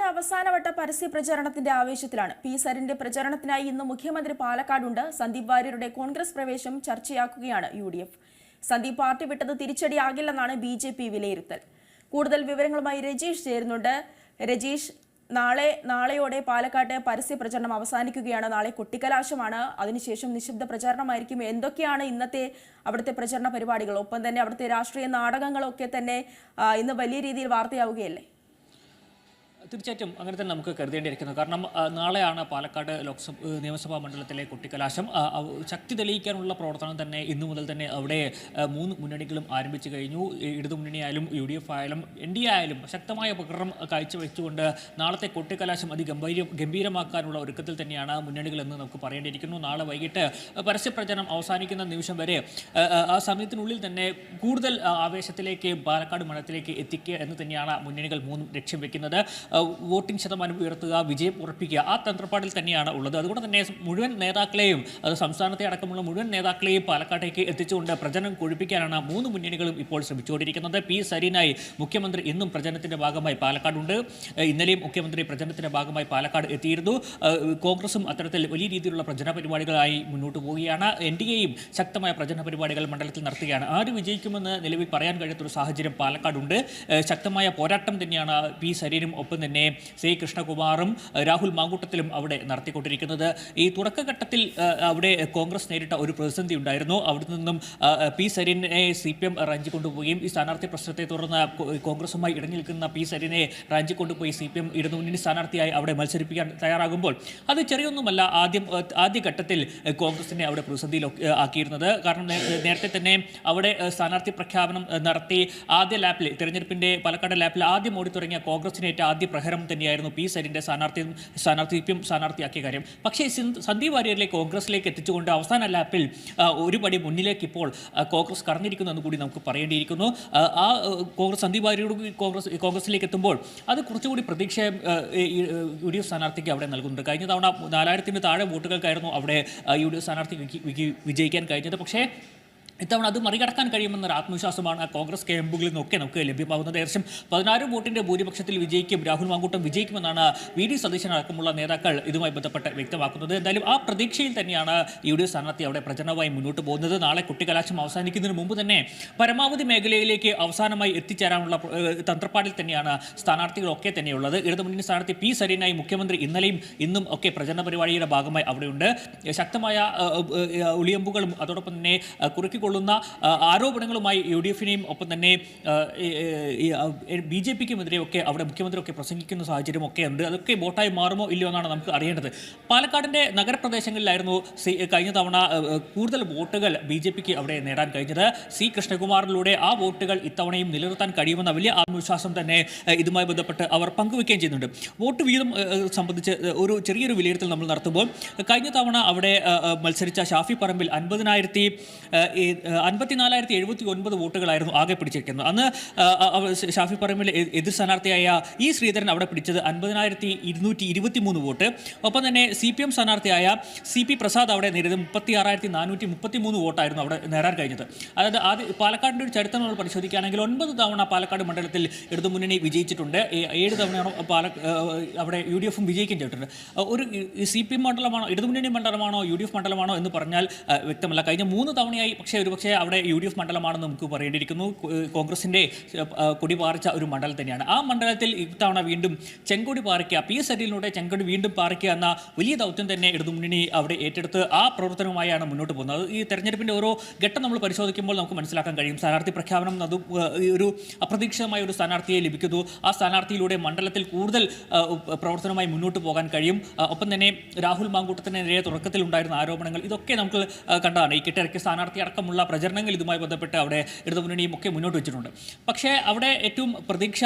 അവസാനവട്ട പരസ്യ പ്രചാരണത്തിന്റെ ആവേശത്തിലാണ്. പി സരിന്റെ പ്രചാരണത്തിനായി ഇന്ന് മുഖ്യമന്ത്രി പാലക്കാടുണ്ട്. സന്ദീപ് വാര്യരുടെ കോൺഗ്രസ് പ്രവേശം ചർച്ചയാക്കുകയാണ് UDF. സന്ദീപ് പാർട്ടി വിട്ടത് തിരിച്ചടിയാകില്ലെന്നാണ് BJP വിലയിരുത്തൽ. കൂടുതൽ വിവരങ്ങളുമായി രജീഷ് ചേരുന്നുണ്ട്. രജീഷ്, നാളെയോടെ പാലക്കാട്ടെ പരസ്യ പ്രചരണം അവസാനിക്കുകയാണ്. നാളെ കൊട്ടിക്കലാശമാണ്. അതിനുശേഷം നിശബ്ദ പ്രചാരണമായിരിക്കും. എന്തൊക്കെയാണ് ഇന്നത്തെ അവിടുത്തെ പ്രചരണ പരിപാടികൾ? ഒപ്പം തന്നെ അവിടുത്തെ രാഷ്ട്രീയ നാടകങ്ങളൊക്കെ തന്നെ ഇന്ന് വലിയ രീതിയിൽ വാർത്തയാവുകയല്ലേ? തീർച്ചയായിട്ടും അങ്ങനെ തന്നെ നമുക്ക് കരുതേണ്ടിയിരിക്കുന്നു. കാരണം നാളെയാണ് പാലക്കാട് നിയമസഭാ മണ്ഡലത്തിലെ കൊട്ടിക്കലാശം. ശക്തി തെളിയിക്കാനുള്ള പ്രവർത്തനം തന്നെ ഇന്നു മുതൽ തന്നെ അവിടെ മൂന്ന് മുന്നണികളും ആരംഭിച്ചു കഴിഞ്ഞു. ഇടതുമുന്നണിയായാലും UDF ആയാലും NDA ആയാലും ശക്തമായ പ്രകടനം കാഴ്ചവെച്ചുകൊണ്ട് നാളത്തെ കൊട്ടിക്കലാശം ഗംഭീരമാക്കാനുള്ള ഒരുക്കത്തിൽ തന്നെയാണ് മുന്നണികളെന്ന് നമുക്ക് പറയേണ്ടിയിരിക്കുന്നു. നാളെ വൈകിട്ട് പരസ്യപ്രചരണം അവസാനിക്കുന്ന നിമിഷം വരെ ആ സമയത്തിനുള്ളിൽ തന്നെ കൂടുതൽ ആവേശത്തിലേക്ക് പാലക്കാട് മണ്ഡലത്തിലേക്ക് എത്തിക്കുക എന്ന് തന്നെയാണ് മുന്നണികൾ മൂന്നും ലക്ഷ്യം വെക്കുന്നത്. വോട്ടിംഗ് ശതമാനം ഉയർത്തുക, വിജയം ഉറപ്പിക്കുക, ആ തന്ത്രപ്പാടിൽ തന്നെയാണ് ഉള്ളത്. അതുകൊണ്ട് തന്നെ മുഴുവൻ നേതാക്കളെയും, അത് സംസ്ഥാനത്തെ അടക്കമുള്ള മുഴുവൻ നേതാക്കളെയും പാലക്കാട്ടേക്ക് എത്തിച്ചുകൊണ്ട് പ്രചരണം കൊഴുപ്പിക്കാനാണ് മൂന്ന് മുന്നണികളും ഇപ്പോൾ ശ്രമിച്ചുകൊണ്ടിരിക്കുന്നത്. പി സരിനായി മുഖ്യമന്ത്രി ഇന്നും പ്രചരണത്തിൻ്റെ ഭാഗമായി പാലക്കാടുണ്ട്. ഇന്നലെയും മുഖ്യമന്ത്രി പ്രചരണത്തിൻ്റെ ഭാഗമായി പാലക്കാട് എത്തിയിരുന്നു. കോൺഗ്രസും അത്തരത്തിൽ വലിയ രീതിയിലുള്ള പ്രചരണ പരിപാടികളായി മുന്നോട്ട് പോവുകയാണ്. NDAയും ശക്തമായ പ്രചരണ പരിപാടികൾ മണ്ഡലത്തിൽ നടത്തുകയാണ്. ആര് വിജയിക്കുമെന്ന് നിലവിൽ പറയാൻ കഴിയാത്തൊരു സാഹചര്യം പാലക്കാടുണ്ട്. ശക്തമായ പോരാട്ടം തന്നെയാണ് പി സരിനും ഒപ്പം തന്നെ C കൃഷ്ണകുമാറും രാഹുൽ മാങ്കൂട്ടത്തിലും അവിടെ നടത്തിക്കൊണ്ടിരിക്കുന്നത്. ഈ തുടക്കഘട്ടത്തിൽ അവിടെ കോൺഗ്രസ് നേരിട്ട ഒരു പ്രതിസന്ധി ഉണ്ടായിരുന്നു. അവിടെ നിന്നും പി സരിനെ CPM റാഞ്ചിക്കൊണ്ടുപോവുകയും ഈ സ്ഥാനാർത്ഥി പ്രശ്നത്തെ തുടർന്ന് കോൺഗ്രസുമായി ഇടഞ്ഞു നിൽക്കുന്ന പി സരിനെ റാഞ്ചിക്കൊണ്ടുപോയി CPM ഇടതുമുന്നണി സ്ഥാനാർത്ഥിയായി അവിടെ മത്സരിപ്പിക്കാൻ തയ്യാറാകുമ്പോൾ അത് ചെറിയൊന്നുമല്ല ആദ്യഘട്ടത്തിൽ കോൺഗ്രസിനെ അവിടെ പ്രതിസന്ധിയിൽ ആക്കിയിരുന്നത്. കാരണം നേരത്തെ തന്നെ അവിടെ സ്ഥാനാർത്ഥി പ്രഖ്യാപനം നടത്തി ആദ്യ ലാപ്പിൽ തെരഞ്ഞെടുപ്പിൻ്റെ പാലക്കാട് ലാപ്പിൽ ആദ്യം ഓടിത്തുടങ്ങിയ കോൺഗ്രസിനേറ്റ ആദ്യ പ്രഹരം തന്നെയായിരുന്നു പി സരിൻ്റെ CPM സ്ഥാനാർത്ഥിയാക്കിയ കാര്യം. പക്ഷേ സന്ദീപ് വാര്യരിലെ കോൺഗ്രസിലേക്ക് എത്തിച്ചുകൊണ്ട് അവസാന ലാപ്പിൽ ഒരു പടി മുന്നിലേക്ക് ഇപ്പോൾ കോൺഗ്രസ് കടന്നിരിക്കുന്നു എന്ന് കൂടി നമുക്ക് പറയേണ്ടിയിരിക്കുന്നു. ആ സന്ദീപ് വാര്യരോട് കോൺഗ്രസിലേക്ക് എത്തുമ്പോൾ അത് കുറച്ചുകൂടി പ്രതീക്ഷ UDF സ്ഥാനാർത്ഥിക്ക് അവിടെ നൽകുന്നുണ്ട്. കഴിഞ്ഞ തവണ 4000-ന് താഴെ വോട്ടുകൾക്കായിരുന്നു അവിടെ UDF സ്ഥാനാർത്ഥിക്ക് വിജയിക്കാൻ കഴിഞ്ഞത്. പക്ഷേ ഇത്തവണ അത് മറികടക്കാൻ കഴിയുമെന്നൊരു ആത്മവിശ്വാസമാണ് കോൺഗ്രസ് ക്യാമ്പുകളിൽ നിന്നൊക്കെ നമുക്ക് ലഭ്യമാകുന്നത്. ഏകദേശം 16 വോട്ടിൻ്റെ ഭൂരിപക്ഷത്തിൽ വിജയിക്കും, രാഹുൽ മാങ്കൂട്ടം വിജയിക്കുമെന്നാണ് VD സതീശൻ അടക്കമുള്ള നേതാക്കൾ ഇതുമായി ബന്ധപ്പെട്ട് വ്യക്തമാക്കുന്നത്. എന്തായാലും ആ പ്രതീക്ഷയിൽ തന്നെയാണ് UDF സ്ഥാനാർത്ഥി അവിടെ പ്രചരണവുമായി മുന്നോട്ട് പോകുന്നത്. നാളെ കുട്ടിക്കലാശം അവസാനിക്കുന്നതിന് മുമ്പ് തന്നെ പരമാവധി മേഖലയിലേക്ക് അവസാനമായി എത്തിച്ചേരാനുള്ള തന്ത്രപ്പാടിൽ തന്നെയാണ് സ്ഥാനാർത്ഥികളൊക്കെ തന്നെയുള്ളത്. ഇടതുമുന്നണി സ്ഥാനാർത്ഥി പി സരിനായി മുഖ്യമന്ത്രി ഇന്നലെയും ഇന്നും ഒക്കെ പ്രചരണ പരിപാടിയുടെ ഭാഗമായി അവിടെയുണ്ട്. ശക്തമായ ഒളിയമ്പുകളും അതോടൊപ്പം തന്നെ കുറുക്കി ആരോപണങ്ങളുമായി UDFനെയും ഒപ്പം തന്നെ BJPക്കുമെതിരെ ഒക്കെ അവിടെ മുഖ്യമന്ത്രിയൊക്കെ പ്രസംഗിക്കുന്ന സാഹചര്യം ഒക്കെ ഉണ്ട്. അതൊക്കെ വോട്ടായി മാറുമോ ഇല്ലയോ എന്നാണ് നമുക്ക് അറിയേണ്ടത്. പാലക്കാടിൻ്റെ നഗരപ്രദേശങ്ങളിലായിരുന്നു കഴിഞ്ഞ തവണ കൂടുതൽ വോട്ടുകൾ BJPക്ക് അവിടെ നേടാൻ കഴിഞ്ഞത്. C കൃഷ്ണകുമാറിലൂടെ ആ വോട്ടുകൾ ഇത്തവണയും നിലനിർത്താൻ കഴിയുമെന്ന വലിയ ആത്മവിശ്വാസം തന്നെ ഇതുമായി ബന്ധപ്പെട്ട് അവർ പങ്കുവയ്ക്കുകയും ചെയ്യുന്നുണ്ട്. വോട്ട് വീതം സംബന്ധിച്ച് ഒരു ചെറിയൊരു വിലയിരുത്തൽ നമ്മൾ നടത്തുമ്പോൾ കഴിഞ്ഞ തവണ അവിടെ മത്സരിച്ച ഷാഫി പറമ്പിൽ 54,079 വോട്ടുകളായിരുന്നു ആകെ പിടിച്ചിരിക്കുന്നത്. അന്ന് ഷാഫി പറമ്പിൽ എതിർ സ്ഥാനാർത്ഥിയായ ശ്രീധരൻ അവിടെ പിടിച്ചത് 50,223 വോട്ട്. ഒപ്പം തന്നെ CPM സ്ഥാനാർത്ഥിയായ CP പ്രസാദ് അവിടെ നേടിയത് 36,433 വോട്ടായിരുന്നു അവിടെ നേടാൻ കഴിഞ്ഞത്. അതായത് പാലക്കാടിൻ്റെ ഒരു ചരിത്രം നമ്മൾ പരിശോധിക്കുകയാണെങ്കിൽ 9 തവണ പാലക്കാട് മണ്ഡലത്തിൽ ഇടതുമുന്നണി വിജയിച്ചിട്ടുണ്ട്. 7 തവണയാണോ അവിടെ UDFും വിജയിക്കുകയും ചെയ്തിട്ടുണ്ട്. ഒരു CPM മണ്ഡലമാണോ ഇടതുമുന്നണി മണ്ഡലമാണോ UDF മണ്ഡലമാണോ എന്ന് പറഞ്ഞാൽ വ്യക്തമല്ല. കഴിഞ്ഞ 3 തവണയായി പക്ഷേ അവിടെ UDF മണ്ഡലമാണെന്ന് നമുക്ക് പറയേണ്ടിയിരിക്കുന്നു. കോൺഗ്രസിൻ്റെ കൊടി പാറിച്ച ഒരു മണ്ഡലം തന്നെയാണ്. ആ മണ്ഡലത്തിൽ ഇത്തവണ വീണ്ടും ചെങ്കൊടി പാറിക്കുക, പി സരിയിലൂടെ ചെങ്കൊടി വീണ്ടും പാറിക്കുക എന്ന വലിയ ദൗത്യം തന്നെ ഇടതുമുന്നണി അവിടെ ഏറ്റെടുത്ത് ആ പ്രവർത്തനവുമായാണ് മുന്നോട്ട് പോകുന്നത്. ഈ തെരഞ്ഞെടുപ്പിൻ്റെ ഓരോ ഘട്ടം നമ്മൾ പരിശോധിക്കുമ്പോൾ നമുക്ക് മനസ്സിലാക്കാൻ കഴിയും. സ്ഥാനാർത്ഥി പ്രഖ്യാപനം അതും ഒരു അപ്രതീക്ഷിതമായ ഒരു സ്ഥാനാർത്ഥിയെ ലഭിക്കുന്നു. ആ സ്ഥാനാർത്ഥിയിലൂടെ മണ്ഡലത്തിൽ കൂടുതൽ പ്രവർത്തനവുമായി മുന്നോട്ട് പോകാൻ കഴിയും. ഒപ്പം തന്നെ രാഹുൽ മാങ്കൂട്ടത്തിനെതിരെ തുടക്കത്തിൽ ഉണ്ടായിരുന്ന ആരോപണങ്ങൾ ഇതൊക്കെ നമുക്ക് കണ്ടതാണ്. ഈ കിട്ടിറക്കിയ സ്ഥാനാർത്ഥി അടക്കമുള്ള പ്രചരണങ്ങൾ ഇതുമായി ബന്ധപ്പെട്ട് അവിടെ ഇടതുമുന്നണിയും ഒക്കെ മുന്നോട്ട് വെച്ചിട്ടുണ്ട്. പക്ഷേ അവിടെ ഏറ്റവും പ്രതീക്ഷ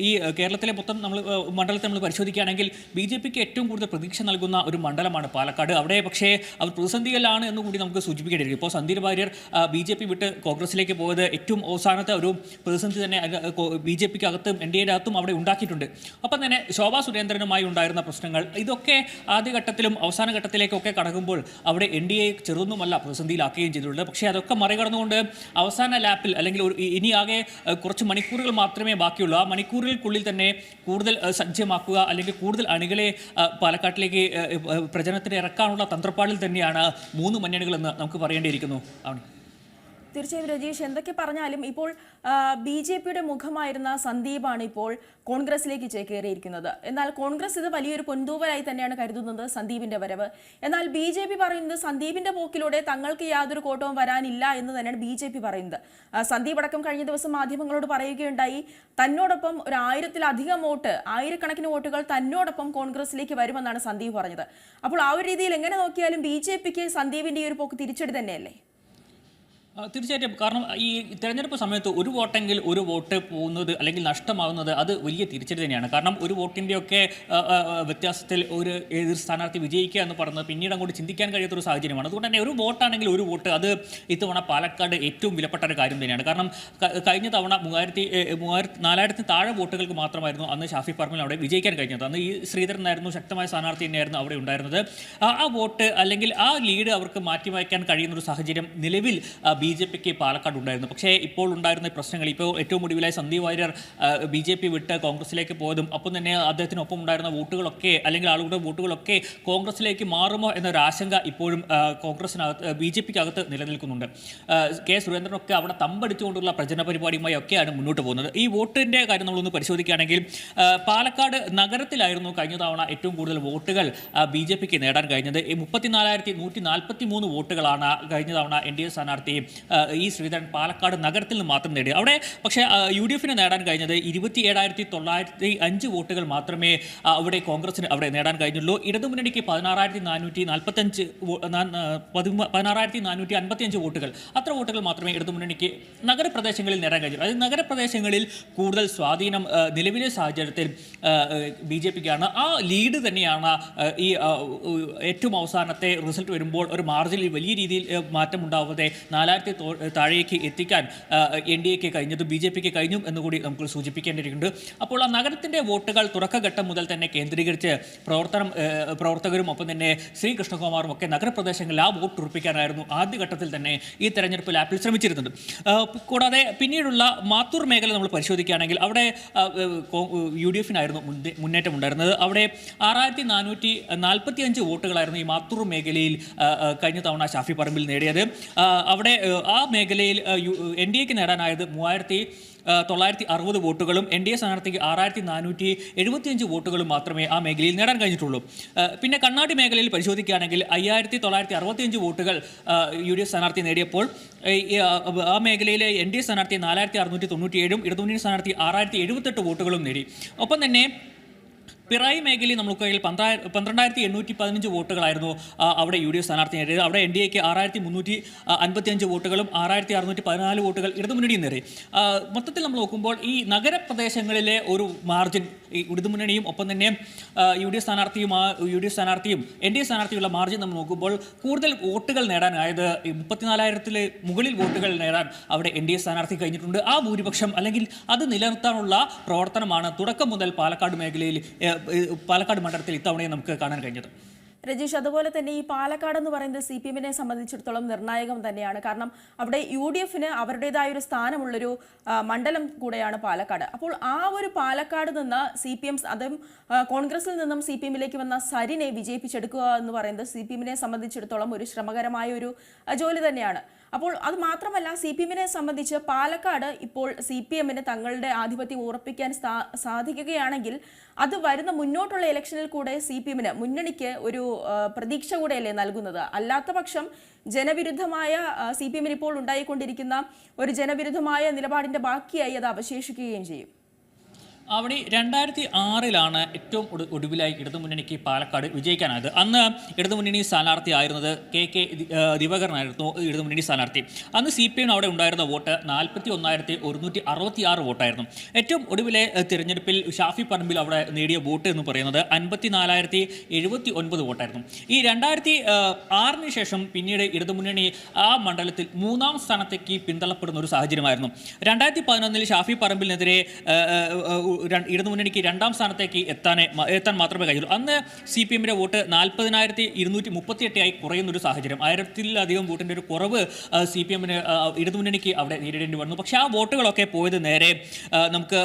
ഈ കേരളത്തിലെ മൊത്തം മണ്ഡലത്തെ നമ്മൾ പരിശോധിക്കുകയാണെങ്കിൽ BJPക്ക് ഏറ്റവും കൂടുതൽ പ്രതീക്ഷ നൽകുന്ന ഒരു മണ്ഡലമാണ് പാലക്കാട്. അവിടെ പക്ഷേ അവർ പ്രതിസന്ധിയിലാണ് എന്ന് കൂടി നമുക്ക് സൂചിപ്പിക്കേണ്ടിയിരിക്കും. ഇപ്പോൾ സന്ദീപ് വാര്യർ BJP വിട്ട് കോൺഗ്രസിലേക്ക് പോയത് ഏറ്റവും അവസാനത്തെ ഒരു പ്രതിസന്ധി തന്നെ BJPക്ക് അകത്തും NDAയുടെ അകത്തും അവിടെ ഉണ്ടാക്കിയിട്ടുണ്ട്. ഒപ്പം തന്നെ ശോഭാ സുരേന്ദ്രനുമായി ഉണ്ടായിരുന്ന പ്രശ്നങ്ങൾ ഇതൊക്കെ ആദ്യഘട്ടത്തിലും അവസാന ഘട്ടത്തിലേക്കൊക്കെ കടക്കുമ്പോൾ അവിടെ NDA ചെറുതൊന്നുമല്ല പ്രതിസന്ധിയിലാക്കുകയും ചെയ്തിട്ടുണ്ട്. പക്ഷേ അതൊക്കെ മറികടന്നുകൊണ്ട് അവസാന ലാപ്പിൽ അല്ലെങ്കിൽ ഇനി ആകെ കുറച്ച് മണിക്കൂറുകൾ മാത്രമേ ബാക്കിയുള്ളൂ. ആ മണിക്കൂറുകൾക്കുള്ളിൽ തന്നെ കൂടുതൽ സജ്ജമാക്കുക അല്ലെങ്കിൽ കൂടുതൽ അണികളെ പാലക്കാട്ടിലേക്ക് പ്രചരണത്തിന് ഇറക്കാനുള്ള തന്ത്രപ്പാടിൽ തന്നെയാണ് മൂന്ന് മുന്നണികളെന്ന് നമുക്ക് പറയേണ്ടിയിരിക്കുന്നു. ആണ് തീർച്ചയായും രജീഷ്, എന്തൊക്കെ പറഞ്ഞാലും ഇപ്പോൾ BJP മുഖമായിരുന്ന സന്ദീപാണ് ഇപ്പോൾ കോൺഗ്രസിലേക്ക് ചേക്കേറിയിരിക്കുന്നത്. എന്നാൽ കോൺഗ്രസ് ഇത് വലിയൊരു പൊൻതൂവലായി തന്നെയാണ് കരുതുന്നത് സന്ദീപിന്റെ വരവ്. എന്നാൽ BJP പറയുന്നത് സന്ദീപിന്റെ പോക്കിലൂടെ തങ്ങൾക്ക് യാതൊരു കോട്ടവും വരാനില്ല എന്ന് തന്നെയാണ് BJP പറയുന്നത്. സന്ദീപ് അടക്കം കഴിഞ്ഞ ദിവസം മാധ്യമങ്ങളോട് പറയുകയുണ്ടായി, തന്നോടൊപ്പം ഒരു 1000-ലധികം വോട്ട്, ആയിരക്കണക്കിന് വോട്ടുകൾ തന്നോടൊപ്പം കോൺഗ്രസിലേക്ക് വരുമെന്നാണ് സന്ദീപ് പറഞ്ഞത്. അപ്പോൾ ആ ഒരു രീതിയിൽ എങ്ങനെ നോക്കിയാലും BJPക്ക് സന്ദീപിന്റെ ഈ ഒരു പോക്ക് തിരിച്ചടി തന്നെയല്ലേ? തീർച്ചയായിട്ടും. കാരണം ഈ തെരഞ്ഞെടുപ്പ് സമയത്ത് ഒരു വോട്ടെങ്കിൽ ഒരു വോട്ട് പോകുന്നത് അല്ലെങ്കിൽ നഷ്ടമാകുന്നത് അത് വലിയ തിരിച്ചടി തന്നെയാണ്. കാരണം ഒരു വോട്ടിൻ്റെയൊക്കെ വ്യത്യാസത്തിൽ ഒരു എതിർ സ്ഥാനാർത്ഥി വിജയിക്കുക എന്ന് പറയുന്നത് പിന്നീട് അങ്ങോട്ട് ചിന്തിക്കാൻ കഴിയാത്തൊരു സാഹചര്യമാണ്. അതുകൊണ്ട് തന്നെ ഒരു വോട്ടാണെങ്കിൽ ഒരു വോട്ട്, അത് ഇത്തവണ പാലക്കാട് ഏറ്റവും വിലപ്പെട്ട ഒരു കാര്യം തന്നെയാണ്. കാരണം കഴിഞ്ഞ തവണ 4000 താഴെ വോട്ടുകൾക്ക് മാത്രമായിരുന്നു അന്ന് ഷാഫി പറമ്പിൽ അവിടെ വിജയിക്കാൻ കഴിഞ്ഞത്. അന്ന് ഈ ശ്രീധരൻ ആയിരുന്നു ശക്തമായ സ്ഥാനാർത്ഥി തന്നെയായിരുന്നു അവിടെ ഉണ്ടായിരുന്നത്. ആ വോട്ട് അല്ലെങ്കിൽ ആ ലീഡ് അവർക്ക് മാറ്റിവയ്ക്കാൻ കഴിയുന്നൊരു സാഹചര്യം നിലവിൽ BJPക്ക് പാലക്കാട് ഉണ്ടായിരുന്നു. പക്ഷേ ഇപ്പോൾ ഉണ്ടായിരുന്ന പ്രശ്നങ്ങൾ, ഇപ്പോൾ ഏറ്റവും ഒടുവിലായി സന്ദീപ് വാര്യർ BJP വിട്ട് കോൺഗ്രസിലേക്ക് പോയതും ഒപ്പം തന്നെ അദ്ദേഹത്തിനൊപ്പം ഉണ്ടായിരുന്ന വോട്ടുകളൊക്കെ അല്ലെങ്കിൽ ആളുകളുടെ വോട്ടുകളൊക്കെ കോൺഗ്രസിലേക്ക് മാറുമോ എന്നൊരു ആശങ്ക ഇപ്പോഴും BJPക്കകത്ത് നിലനിൽക്കുന്നുണ്ട്. കെ സുരേന്ദ്രനൊക്കെ അവിടെ തമ്പടിച്ചുകൊണ്ടുള്ള പ്രചരണ പരിപാടിയുമായി ഒക്കെയാണ് മുന്നോട്ട് പോകുന്നത്. ഈ വോട്ടിൻ്റെ കാര്യം നമ്മളൊന്ന് പരിശോധിക്കുകയാണെങ്കിൽ പാലക്കാട് നഗരത്തിലായിരുന്നു കഴിഞ്ഞ തവണ ഏറ്റവും കൂടുതൽ വോട്ടുകൾ BJPക്ക് നേടാൻ കഴിഞ്ഞത്. 34,143 വോട്ടുകളാണ് കഴിഞ്ഞ തവണ NDA സ്ഥാനാർത്ഥി ഈ ശ്രീധരൻ പാലക്കാട് നഗരത്തിൽ നിന്ന് മാത്രം നേടി. അവിടെ പക്ഷേ UDFന് നേടാൻ കഴിഞ്ഞത് 27,905 വോട്ടുകൾ മാത്രമേ അവിടെ കോൺഗ്രസിന് അവിടെ നേടാൻ കഴിഞ്ഞുള്ളൂ. ഇടതുമുന്നണിക്ക് 16,455 വോട്ടുകൾ, അത്ര വോട്ടുകൾ മാത്രമേ ഇടതുമുന്നണിക്ക് നഗരപ്രദേശങ്ങളിൽ നേടാൻ കഴിഞ്ഞു. അതായത് നഗരപ്രദേശങ്ങളിൽ കൂടുതൽ സ്വാധീനം നിലവിലെ സാഹചര്യത്തിൽ BJPക്കാണ്. ആ ലീഡ് തന്നെയാണ് ഈ ഏറ്റവും അവസാനത്തെ റിസൾട്ട് വരുമ്പോൾ ഒരു മാർജിനിൽ വലിയ രീതിയിൽ മാറ്റമുണ്ടാവാതെ 4000 താഴേക്ക് എത്തിക്കാൻ NDAക്ക് കഴിഞ്ഞത് BJPക്ക് കഴിഞ്ഞു എന്നുകൂടി നമുക്ക് സൂചിപ്പിക്കേണ്ടിയിരിക്കുന്നുണ്ട്. അപ്പോൾ ആ നഗരത്തിൻ്റെ വോട്ടുകൾ തുടക്കഘട്ടം മുതൽ തന്നെ കേന്ദ്രീകരിച്ച് പ്രവർത്തകരും ഒപ്പം തന്നെ ശ്രീകൃഷ്ണകുമാറും ഒക്കെ നഗരപ്രദേശങ്ങളിൽ ആ വോട്ട് ഉറപ്പിക്കാനായിരുന്നു ആദ്യഘട്ടത്തിൽ തന്നെ ഈ തെരഞ്ഞെടുപ്പ് ലാപ്പിൽ ശ്രമിച്ചിരുന്നത്. കൂടാതെ പിന്നീടുള്ള മാത്തൂർ മേഖല നമ്മൾ പരിശോധിക്കുകയാണെങ്കിൽ അവിടെ UDFനായിരുന്നു മുന്നേറ്റം ഉണ്ടായിരുന്നത്. അവിടെ 6,445 വോട്ടുകളായിരുന്നു ഈ മാത്തൂർ മേഖലയിൽ കഴിഞ്ഞ തവണ ഷാഫി പറമ്പിൽ നേടിയത്. അവിടെ ആ മേഖലയിൽ NDAക്ക് നേടാനായത് 3,960 വോട്ടുകളും NDA സ്ഥാനാർത്ഥിക്ക് 6,475 വോട്ടുകളും മാത്രമേ ആ മേഖലയിൽ നേടാൻ കഴിഞ്ഞിട്ടുള്ളൂ. പിന്നെ കണ്ണാടി മേഖലയിൽ പരിശോധിക്കുകയാണെങ്കിൽ 5,965 വോട്ടുകൾ UDF സ്ഥാനാർത്ഥി നേടിയപ്പോൾ ആ മേഖലയിലെ NDA സ്ഥാനാർത്ഥി 4,697 ഇടതുമുന്നണി സ്ഥാനാർത്ഥി 6,078 വോട്ടുകളും നേടി. ഒപ്പം തന്നെ പിറായി മേഖലയിൽ നമുക്ക് 12,815 വോട്ടുകളായിരുന്നു അവിടെ UDF സ്ഥാനാർത്ഥി നേടിയത്. അവിടെ NDAക്ക് 6,355 വോട്ടുകളും 6,614 വോട്ടുകൾ ഇടതുമുന്നണിയും നേടി. മൊത്തത്തിൽ നമ്മൾ നോക്കുമ്പോൾ ഈ നഗരപ്രദേശങ്ങളിലെ ഒരു മാർജിൻ ഇടതുമുന്നണിയും ഒപ്പം തന്നെ UDF സ്ഥാനാർത്ഥിയും NDA സ്ഥാനാർത്ഥിയുള്ള മാർജിൻ നമ്മൾ നോക്കുമ്പോൾ കൂടുതൽ വോട്ടുകൾ നേടാനായത് 34,000 മുകളിൽ വോട്ടുകൾ നേടാൻ അവിടെ NDA സ്ഥാനാർത്ഥി കഴിഞ്ഞിട്ടുണ്ട്. ആ ഭൂരിപക്ഷം അല്ലെങ്കിൽ അത് നിലനിർത്താനുള്ള പ്രവർത്തനമാണ് തുടക്കം മുതൽ പാലക്കാട് മേഖലയിൽ പാലക്കാട് മണ്ഡലത്തിൽ ഇത്തവണയും നമുക്ക് കാണാൻ കഴിഞ്ഞത്. രജീഷ്, അതുപോലെ തന്നെ ഈ പാലക്കാട് എന്ന് പറയുന്നത് CPM-നെ സംബന്ധിച്ചിടത്തോളം നിർണായകം തന്നെയാണ്. കാരണം അവിടെ UDFന് അവരുടേതായ ഒരു സ്ഥാനമുള്ളൊരു മണ്ഡലം കൂടെയാണ് പാലക്കാട്. അപ്പോൾ ആ ഒരു പാലക്കാട് നിന്ന് CPM അതും കോൺഗ്രസിൽ നിന്നും CPM-ലേക്ക് വന്ന സരിനെ വിജയിപ്പിച്ചെടുക്കുക എന്ന് പറയുന്നത് CPM-നെ സംബന്ധിച്ചിടത്തോളം ഒരു ശ്രമകരമായ ഒരു ജോലി തന്നെയാണ്. അപ്പോൾ അത് മാത്രമല്ല, CPM-നെ സംബന്ധിച്ച് പാലക്കാട് ഇപ്പോൾ CPM-ന് തങ്ങളുടെ ആധിപത്യം ഉറപ്പിക്കാൻ സാധിക്കുകയാണെങ്കിൽ അത് വരുന്ന മുന്നോട്ടുള്ള ഇലക്ഷനിൽ കൂടെ CPM-ന് മുന്നണിക്ക് ഒരു പ്രതീക്ഷ കൂടെയല്ലേ നൽകുന്നത്. അല്ലാത്ത പക്ഷം ജനവിരുദ്ധമായ CPM-ന് ഇപ്പോൾ ഉണ്ടായിക്കൊണ്ടിരിക്കുന്ന ഒരു ജനവിരുദ്ധമായ നിലപാടിന്റെ ബാക്കിയായി അത് അവശേഷിക്കുകയും ചെയ്യും. അവിടെ 2006 ഏറ്റവും ഒടുവിലായി ഇടതുമുന്നണിക്ക് പാലക്കാട് വിജയിക്കാനായത്. അന്ന് ഇടതുമുന്നണി സ്ഥാനാർത്ഥി ആയിരുന്നത് KK ദിവാകരനായിരുന്നു ഇടതുമുന്നണി സ്ഥാനാർത്ഥി. അന്ന് CPM അവിടെ ഉണ്ടായിരുന്ന വോട്ട് 41,166 വോട്ടായിരുന്നു. ഏറ്റവും ഒടുവിലെ തിരഞ്ഞെടുപ്പിൽ ഷാഫി പറമ്പിൽ അവിടെ നേടിയ വോട്ട് എന്ന് പറയുന്നത് 54,079 വോട്ടായിരുന്നു. ഈ 2006 ശേഷം പിന്നീട് ഇടതുമുന്നണി ആ മണ്ഡലത്തിൽ 3ാം സ്ഥാനത്തേക്ക് പിന്തള്ളപ്പെടുന്ന ഒരു സാഹചര്യമായിരുന്നു. 2011 ഷാഫി പറമ്പിലിനെതിരെ ഇടതുമുന്നണിക്ക് രണ്ടാം സ്ഥാനത്തേക്ക് എത്താൻ മാത്രമേ കഴിയുള്ളൂ. അന്ന് CPM-ന്റെ വോട്ട് 40,238 കുറയുന്നൊരു സാഹചര്യം, 1000-ലധികം വോട്ടിൻ്റെ ഒരു കുറവ് CPM-ന് ഇടതുമുന്നണിക്ക് അവിടെ നേരിടേണ്ടി വന്നു. പക്ഷേ ആ വോട്ടുകളൊക്കെ പോയത് നേരെ നമുക്ക്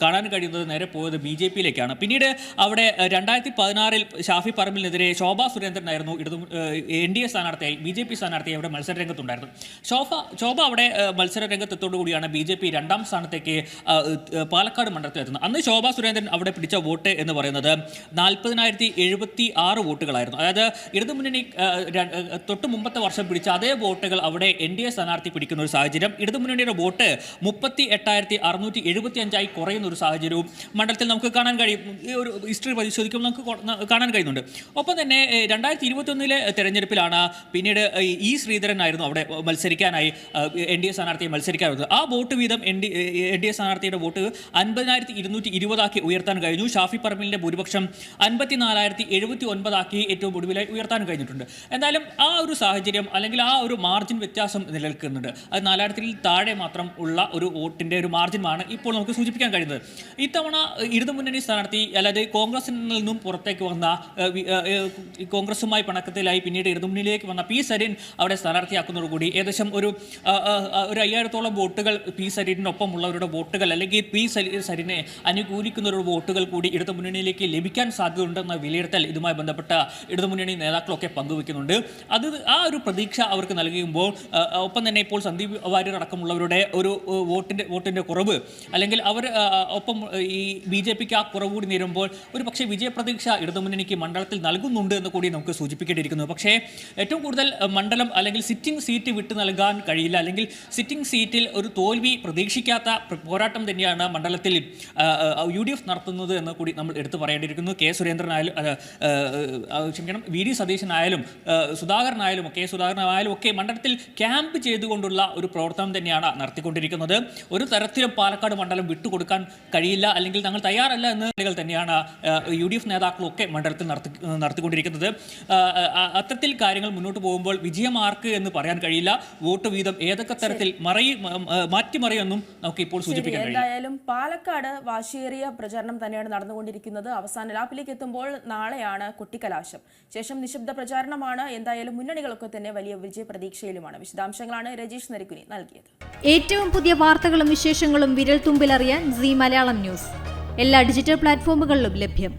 കാണാൻ കഴിയുന്നത് നേരെ പോയത് BJP-യിലേക്കാണ്. പിന്നീട് അവിടെ 2016-ൽ ഷാഫി പറമ്പിലിനെതിരെ ശോഭാ സുരേന്ദ്രനായിരുന്നു NDA സ്ഥാനാർത്ഥിയായി, BJP സ്ഥാനാർത്ഥിയായി അവിടെ മത്സര രംഗത്തുണ്ടായിരുന്നു. ശോഭ അവിടെ മത്സര രംഗത്തെത്തോടുകൂടിയാണ് BJP രണ്ടാം സ്ഥാനത്തേക്ക് പാലക്കാട് മണ്ഡലത്തിൽ എത്തുന്നത്. അന്ന് ശോഭാ സുരേന്ദ്രൻ അവിടെ പിടിച്ച വോട്ട് എന്ന് പറയുന്നത് 40,076 വോട്ടുകളായിരുന്നു. അതായത് ഇടതുമുന്നണി തൊട്ട് മുമ്പത്തെ വർഷം പിടിച്ച അതേ വോട്ടുകൾ അവിടെ NDA സ്ഥാനാർത്ഥി പിടിക്കുന്ന ഒരു സാഹചര്യം. ഇടതുമുന്നണിയുടെ വോട്ട് 38,675 കുറയുന്ന ഒരു സാഹചര്യവും മണ്ഡലത്തിൽ നമുക്ക് കാണാൻ കഴിയും. ഈ ഒരു ഹിസ്റ്ററി പരിശോധിക്കുമ്പോൾ നമുക്ക് കാണാൻ കഴിയുന്നുണ്ട്. ഒപ്പം തന്നെ 2021-ലെ തെരഞ്ഞെടുപ്പിലാണ് പിന്നീട് E. ശ്രീധരനായിരുന്നു അവിടെ മത്സരിക്കാനായി NDA സ്ഥാനാർത്ഥിയെ മത്സരിക്കാറുള്ളത്. ആ വോട്ട് വീതം NDA സ്ഥാനാർത്ഥിയുടെ വോട്ട് 50,220 ഉയർത്താൻ കഴിഞ്ഞു. ഷാഫി പറമ്പിലിൻ്റെ ഭൂരിപക്ഷം 54,079 ഏറ്റവും ഒടുവിലായി ഉയർത്താൻ കഴിഞ്ഞിട്ടുണ്ട്. എന്തായാലും ആ ഒരു സാഹചര്യം അല്ലെങ്കിൽ ആ ഒരു മാർജിൻ വ്യത്യാസം നിലനിൽക്കുന്നുണ്ട്. അത് 4,000-ൽ താഴെ മാത്രം ഉള്ള ഒരു വോട്ടിൻ്റെ ഒരു മാർജിനാണ് ഇപ്പോൾ നമുക്ക് സൂചിപ്പിക്കാൻ കഴിയുന്നത്. ഇത്തവണ ഇടതുമുന്നണി സ്ഥാനാർത്ഥി അല്ലാതെ കോൺഗ്രസിൽ നിന്നും പുറത്തേക്ക് വന്ന കോൺഗ്രസുമായി പണക്കത്തിലായി പിന്നീട് ഇടതുമുന്നണിയിലേക്ക് വന്ന P. സരിൻ അവിടെ സ്ഥാനാർത്ഥിയാക്കുന്നതോടുകൂടി ഏകദേശം ഒരു 5,000-ഓളം വോട്ടുകൾ P. സരിനൊപ്പമുള്ളവരുടെ വോട്ടുകൾ അല്ലെങ്കിൽ P. സരിനെ അനുകൂലിക്കുന്നവരുടെ വോട്ടുകൾ കൂടി ഇടതുമുന്നണിയിലേക്ക് ലഭിക്കാൻ സാധ്യതയുണ്ടെന്ന വിലയിരുത്തൽ ഇതുമായി ബന്ധപ്പെട്ട ഇടതുമുന്നണി നേതാക്കളൊക്കെ പങ്കുവെക്കുന്നുണ്ട്. ആ ഒരു പ്രതീക്ഷ അവർക്ക് നൽകുമ്പോൾ ഒപ്പം തന്നെ ഇപ്പോൾ സന്ദീപ് വാര്യർ അടക്കമുള്ളവരുടെ ഒരു വോട്ടിൻ്റെ കുറവ് അല്ലെങ്കിൽ അവർ ഒപ്പം ഈ BJP-ക്ക് ആ കുറവ് കൂടി നേരുമ്പോൾ ഒരു പക്ഷേ വിജയപ്രതീക്ഷ ഇടതുമുന്നണിക്ക് മണ്ഡലത്തിൽ നൽകുന്നുണ്ട് എന്ന് കൂടി നമുക്ക് സൂചിപ്പിക്കേണ്ടിയിരിക്കുന്നു. പക്ഷേ ഏറ്റവും കൂടുതൽ മണ്ഡലം അല്ലെങ്കിൽ സിറ്റിംഗ് സീറ്റ് വിട്ടു നൽകാൻ കഴിയില്ല, അല്ലെങ്കിൽ സിറ്റിംഗ് സീറ്റിൽ ഒരു തോൽവി പ്രതീക്ഷിക്കാത്ത പോരാട്ടം തന്നെയാണ് മണ്ഡലത്തിൽ UDF നടത്തുന്നത് എന്ന് കൂടി നമ്മൾ എടുത്തു പറയേണ്ടിയിരിക്കുന്നു. K. സുരേന്ദ്രനായാലും VD സതീശനായാലും സുധാകരനായാലും ഒക്കെ മണ്ഡലത്തിൽ ക്യാമ്പ് ചെയ്തുകൊണ്ടുള്ള ഒരു പ്രവർത്തനം തന്നെയാണ് നടത്തിക്കൊണ്ടിരിക്കുന്നത്. ഒരു തരത്തിലും പാലക്കാട് മണ്ഡലം വിട്ടുകൊടുക്കാൻ കഴിയില്ല, അല്ലെങ്കിൽ ഞങ്ങൾ തയ്യാറല്ല എന്ന തന്നെയാണ് UDF നേതാക്കളൊക്കെ മണ്ഡലത്തിൽ നടത്തിക്കൊണ്ടിരിക്കുന്നത്. അത്തരത്തിൽ കാര്യങ്ങൾ മുന്നോട്ട് പോകുമ്പോൾ വിജയമാർക്ക് എന്ന് പറയാൻ കഴിയില്ല. വോട്ട് വീതം ഏതൊക്കെ തരത്തിൽ മാറ്റിമറിയെന്നും നമുക്ക് ഇപ്പോൾ സൂചിപ്പിക്കാൻ കഴിയും. എന്തായാലും പാലക്കാട് വാശിയേറിയ പ്രചരണം തന്നെയാണ് നടന്നുകൊണ്ടിരിക്കുന്നത്. അവസാന ലാപ്പിലേക്ക് എത്തുമ്പോൾ നാളെയാണ് കൊട്ടിക്കലാശം. ശേഷം നിശബ്ദ പ്രചാരണമാണ്. എന്തായാലും മുന്നണികളൊക്കെ തന്നെ വലിയ വിജയ പ്രതീക്ഷയിലുമാണ്. വിശദാംശങ്ങളാണ് രജീഷ് നരിക്കുനി നൽകിയത്. ഏറ്റവും പുതിയ വാർത്തകളും വിശേഷങ്ങളും വിരൽ തുമ്പിലറിയാൻ Zee മലയാളം ന്യൂസ് എല്ലാ ഡിജിറ്റൽ പ്ലാറ്റ്ഫോമുകളിലും ലഭ്യം.